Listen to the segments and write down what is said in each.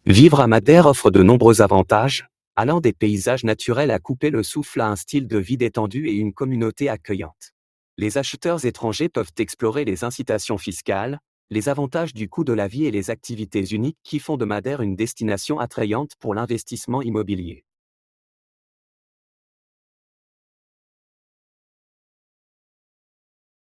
Vivre à Madère offre de nombreux avantages, allant des paysages naturels à couper le souffle à un style de vie détendu et une communauté accueillante. Les acheteurs étrangers peuvent explorer les incitations fiscales, les avantages du coût de la vie et les activités uniques qui font de Madère une destination attrayante pour l'investissement immobilier.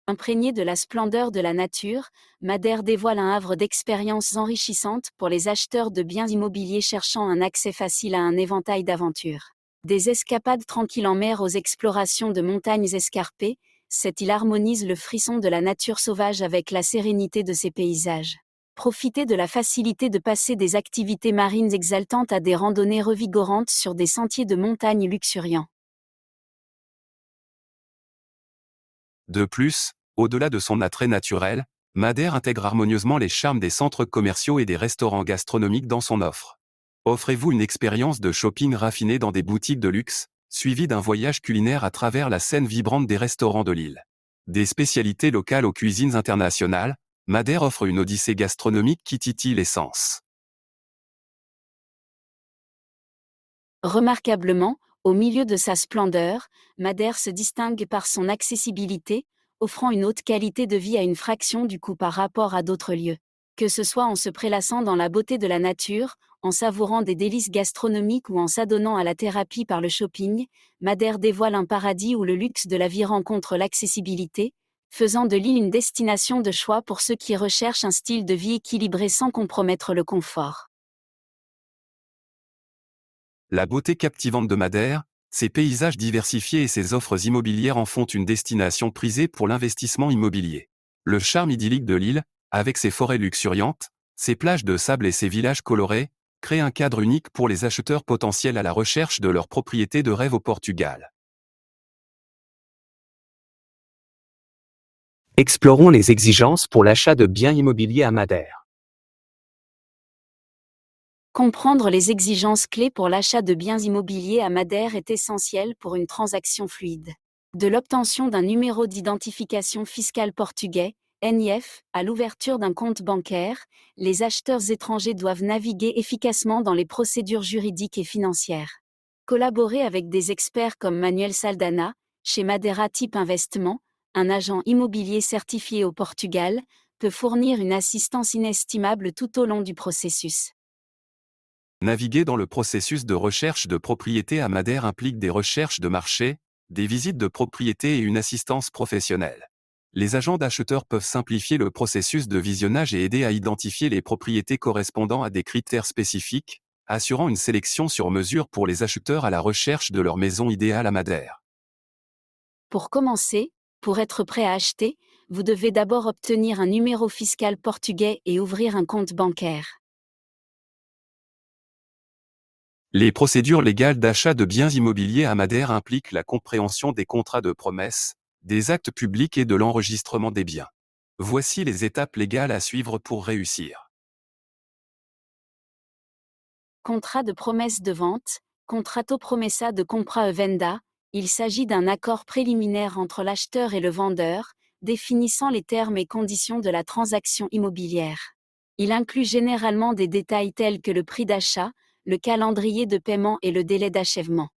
Imprégné de la splendeur de la nature, Madère dévoile un havre d'expériences enrichissantes pour les acheteurs de biens immobiliers cherchant un accès facile à un éventail d'aventures. Des escapades tranquilles en mer aux explorations de montagnes escarpées, cette île harmonise le frisson de la nature sauvage avec la sérénité de ses paysages. Profitez de la facilité de passer des activités marines exaltantes à des randonnées revigorantes sur des sentiers de montagne luxuriants. De plus, au-delà de son attrait naturel, Madère intègre harmonieusement les charmes des centres commerciaux et des restaurants gastronomiques dans son offre. Offrez-vous une expérience de shopping raffiné dans des boutiques de luxe, suivie d'un voyage culinaire à travers la scène vibrante des restaurants de l'île. Des spécialités locales aux cuisines internationales, Madère offre une odyssée gastronomique qui titille les sens. Remarquablement, au milieu de sa splendeur, Madère se distingue par son accessibilité, offrant une haute qualité de vie à une fraction du coût par rapport à d'autres lieux. Que ce soit en se prélassant dans la beauté de la nature, en savourant des délices gastronomiques ou en s'adonnant à la thérapie par le shopping, Madère dévoile un paradis où le luxe de la vie rencontre l'accessibilité, faisant de l'île une destination de choix pour ceux qui recherchent un style de vie équilibré sans compromettre le confort. La beauté captivante de Madère, ses paysages diversifiés et ses offres immobilières en font une destination prisée pour l'investissement immobilier. Le charme idyllique de l'île, avec ses forêts luxuriantes, ses plages de sable et ses villages colorés, crée un cadre unique pour les acheteurs potentiels à la recherche de leur propriété de rêve au Portugal. Explorons les exigences pour l'achat de biens immobiliers à Madère. Comprendre les exigences clés pour l'achat de biens immobiliers à Madère est essentiel pour une transaction fluide. De l'obtention d'un numéro d'identification fiscale portugais, NIF, à l'ouverture d'un compte bancaire, les acheteurs étrangers doivent naviguer efficacement dans les procédures juridiques et financières. Collaborer avec des experts comme Manuel Saldana, chez Madeira Type Investissement, un agent immobilier certifié au Portugal, peut fournir une assistance inestimable tout au long du processus. Naviguer dans le processus de recherche de propriété à Madère implique des recherches de marché, des visites de propriété et une assistance professionnelle. Les agents d'acheteurs peuvent simplifier le processus de visionnage et aider à identifier les propriétés correspondant à des critères spécifiques, assurant une sélection sur mesure pour les acheteurs à la recherche de leur maison idéale à Madère. Pour commencer, pour être prêt à acheter, vous devez d'abord obtenir un numéro fiscal portugais et ouvrir un compte bancaire. Les procédures légales d'achat de biens immobiliers à Madère impliquent la compréhension des contrats de promesse, des actes publics et de l'enregistrement des biens. Voici les étapes légales à suivre pour réussir. Contrat de promesse de vente, contrato promessa de compra e venda, il s'agit d'un accord préliminaire entre l'acheteur et le vendeur, définissant les termes et conditions de la transaction immobilière. Il inclut généralement des détails tels que le prix d'achat, le calendrier de paiement et le délai d'achèvement.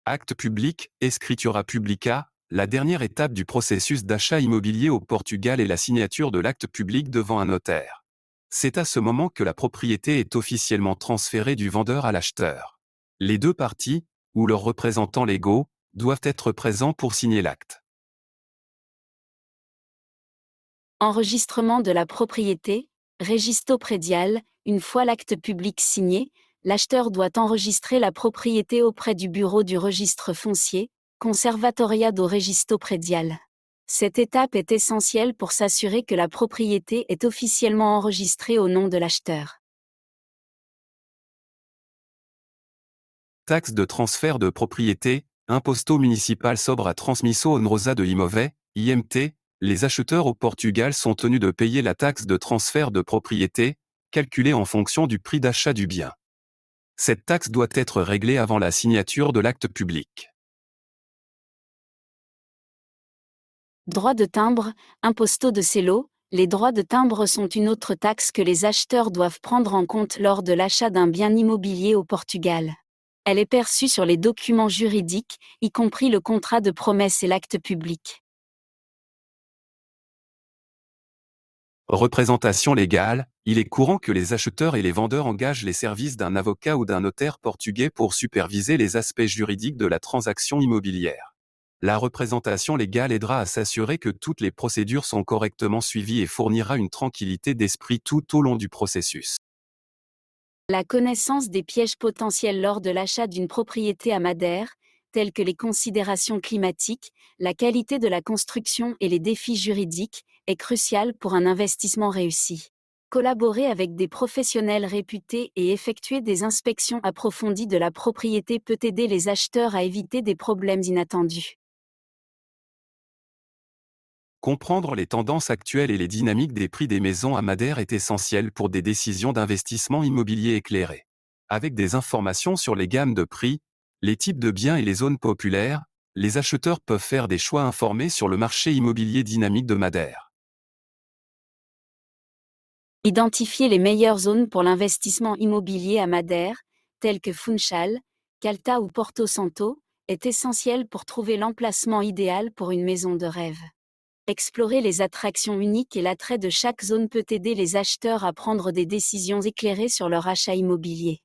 Acte public, Escritura Publica, la dernière étape du processus d'achat immobilier au Portugal est la signature de l'acte public devant un notaire. C'est à ce moment que la propriété est officiellement transférée du vendeur à l'acheteur. Les deux parties, ou leurs représentants légaux, doivent être présents pour signer l'acte. Enregistrement de la propriété, Registro prédial, une fois l'acte public signé, l'acheteur doit enregistrer la propriété auprès du bureau du registre foncier, Conservatoria do Registro prédial. Cette étape est essentielle pour s'assurer que la propriété est officiellement enregistrée au nom de l'acheteur. Taxe de transfert de propriété, Imposto Municipal sobre a Transmissão Honrosa de Imóvel, IMT, les acheteurs au Portugal sont tenus de payer la taxe de transfert de propriété, calculée en fonction du prix d'achat du bien. Cette taxe doit être réglée avant la signature de l'acte public. Droit de timbre, Imposto de selo, Les droits de timbre sont une autre taxe que les acheteurs doivent prendre en compte lors de l'achat d'un bien immobilier au Portugal. Elle est perçue sur les documents juridiques, y compris le contrat de promesse et l'acte public. Représentation légale, il est courant que les acheteurs et les vendeurs engagent les services d'un avocat ou d'un notaire portugais pour superviser les aspects juridiques de la transaction immobilière. La représentation légale aidera à s'assurer que toutes les procédures sont correctement suivies et fournira une tranquillité d'esprit tout au long du processus. La connaissance des pièges potentiels lors de l'achat d'une propriété à Madère, tels que les considérations climatiques, la qualité de la construction et les défis juridiques, est cruciale pour un investissement réussi. Collaborer avec des professionnels réputés et effectuer des inspections approfondies de la propriété peut aider les acheteurs à éviter des problèmes inattendus. Comprendre les tendances actuelles et les dynamiques des prix des maisons à Madère est essentiel pour des décisions d'investissement immobilier éclairées. Avec des informations sur les gammes de prix, les types de biens et les zones populaires, les acheteurs peuvent faire des choix informés sur le marché immobilier dynamique de Madère. Identifier les meilleures zones pour l'investissement immobilier à Madère, telles que Funchal, Calta ou Porto Santo, est essentiel pour trouver l'emplacement idéal pour une maison de rêve. Explorer les attractions uniques et l'attrait de chaque zone peut aider les acheteurs à prendre des décisions éclairées sur leur achat immobilier.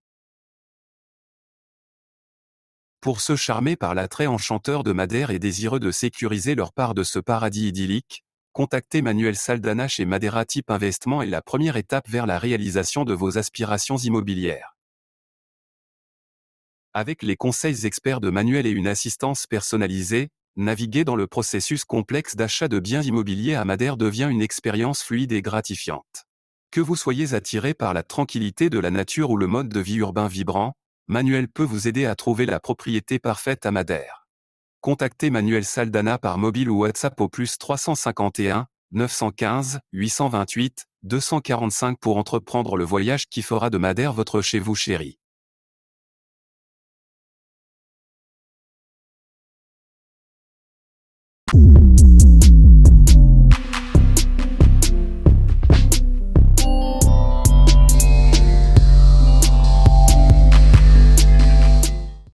Pour ceux charmés par l'attrait enchanteur de Madère et désireux de sécuriser leur part de ce paradis idyllique, contacter Manuel Saldanha chez Madeira Type Investissement est la première étape vers la réalisation de vos aspirations immobilières. Avec les conseils experts de Manuel et une assistance personnalisée, naviguer dans le processus complexe d'achat de biens immobiliers à Madère devient une expérience fluide et gratifiante. Que vous soyez attiré par la tranquillité de la nature ou le mode de vie urbain vibrant, Manuel peut vous aider à trouver la propriété parfaite à Madère. Contactez Manuel Saldanha par mobile ou WhatsApp au +351 915 828 245 pour entreprendre le voyage qui fera de Madère votre chez vous chéri.